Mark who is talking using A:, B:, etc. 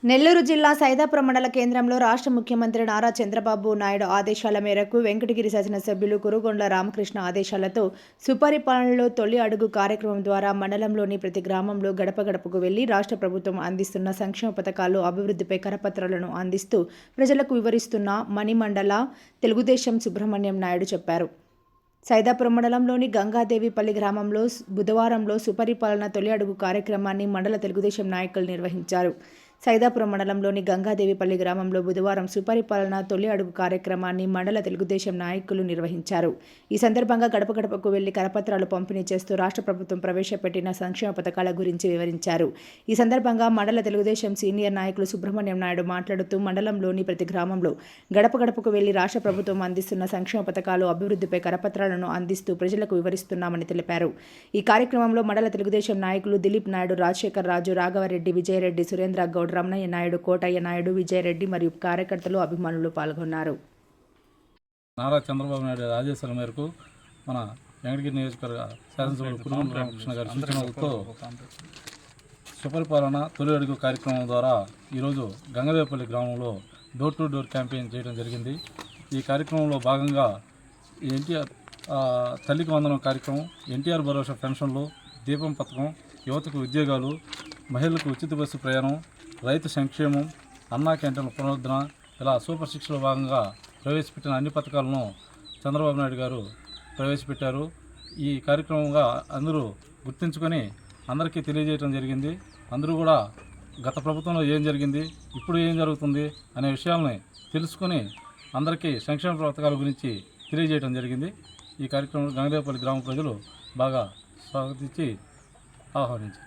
A: నెల్లూరు జిల్లా సైదాపురం మండల కేంద్రంలో రాష్ట్ర ముఖ్యమంత్రి నారా చంద్రబాబు నాయుడు ఆదేశాల మేరకు వెంకటగిరి శాసనసభ్యులు కురుగొండ్ల రామకృష్ణ ఆదేశాలతో సుపరిపాలనలో తొలి అడుగు కార్యక్రమం ద్వారా మండలంలోని ప్రతి గ్రామంలో గడప గడపకు వెళ్లి రాష్ట్ర ప్రభుత్వం అందిస్తున్న సంక్షేమ పథకాలు అభివృద్ధిపై కరపత్రాలను అందిస్తూ ప్రజలకు వివరిస్తున్న మణిమండల తెలుగుదేశం సుబ్రహ్మణ్యం నాయుడు చెప్పారు. సైదాపురం మండలంలోని గంగాదేవిపల్లి గ్రామంలో బుధవారంలో సుపరిపాలన తొలి అడుగు కార్యక్రమాన్ని మండల తెలుగుదేశం నాయకులు నిర్వహించారు. సైదాపురం మండలంలోని గంగాదేవిపల్లి గ్రామంలో బుధవారం సుపరిపాలన తొలి అడుగు కార్యక్రమాన్ని మండల తెలుగుదేశం నాయకులు నిర్వహించారు. ఈ సందర్భంగా గడప గడపకు వెళ్లి కరపత్రాలు పంపిణీ చేస్తూ రాష్ట్ర ప్రభుత్వం ప్రవేశపెట్టిన సంక్షేమ పథకాల గురించి వివరించారు. ఈ సందర్భంగా మండల తెలుగుదేశం సీనియర్ నాయకులు సుబ్రహ్మణ్యం నాయుడు మాట్లాడుతూ మండలంలోని ప్రతి గ్రామంలో గడప గడపకు వెళ్లి రాష్ట్ర ప్రభుత్వం అందిస్తున్న సంక్షేమ పథకాలు అభివృద్ధిపై కరపత్రాలను అందిస్తూ ప్రజలకు వివరిస్తున్నామని తెలిపారు. ఈ కార్యక్రమంలో మండల తెలుగుదేశం నాయకులు దిలీప్ నాయుడు, రాజశేఖర్ రాజు, రాఘవరెడ్డి, విజయరెడ్డి, సురేంద్ర గౌడ్, రమణయ్య నాయుడు, కోటయ్య నాయుడు, విజయరెడ్డి మరియు కార్యకర్తలు, అభిమానులు పాల్గొన్నారు.
B: నారా చంద్రబాబు నాయుడు ఆదేశాల మేరకు మన వెంకటగిరి నియోజకవర్గ శాసనసభ్యులు కురుగొండ్ల రామకృష్ణ గారి సూచనలతో సుపరిపాలన తొలి అడుగు కార్యక్రమం ద్వారా ఈరోజు గంగదేవపల్లి గ్రామంలో డోర్ టు డోర్ క్యాంపెయిన్ చేయడం జరిగింది. ఈ కార్యక్రమంలో భాగంగా ఎన్టీఆర్ తల్లికి వందనం కార్యక్రమం, ఎన్టీఆర్ భరోసా పెన్షన్లు, దీపం పథకం, యువతకు ఉద్యోగాలు, మహిళలకు ఉచిత బస్సు ప్రయాణం, రైతు సంక్షేమం, అన్నా క్యాంటీన్ల పునరుద్ధరణ, ఇలా సూపర్ సిక్స్లో భాగంగా ప్రవేశపెట్టిన అన్ని పథకాలను చంద్రబాబు నాయుడు గారు ప్రవేశపెట్టారు. ఈ కార్యక్రమంగా అందరూ గుర్తించుకొని అందరికీ తెలియజేయడం జరిగింది. అందరూ కూడా గత ప్రభుత్వంలో ఏం జరిగింది, ఇప్పుడు ఏం జరుగుతుంది అనే విషయాలని తెలుసుకొని అందరికీ సంక్షేమ పథకాల గురించి తెలియజేయడం జరిగింది. ఈ కార్యక్రమం గంగదేవపల్లి గ్రామ ప్రజలు బాగా స్వాగతించి ఆహ్వానించారు.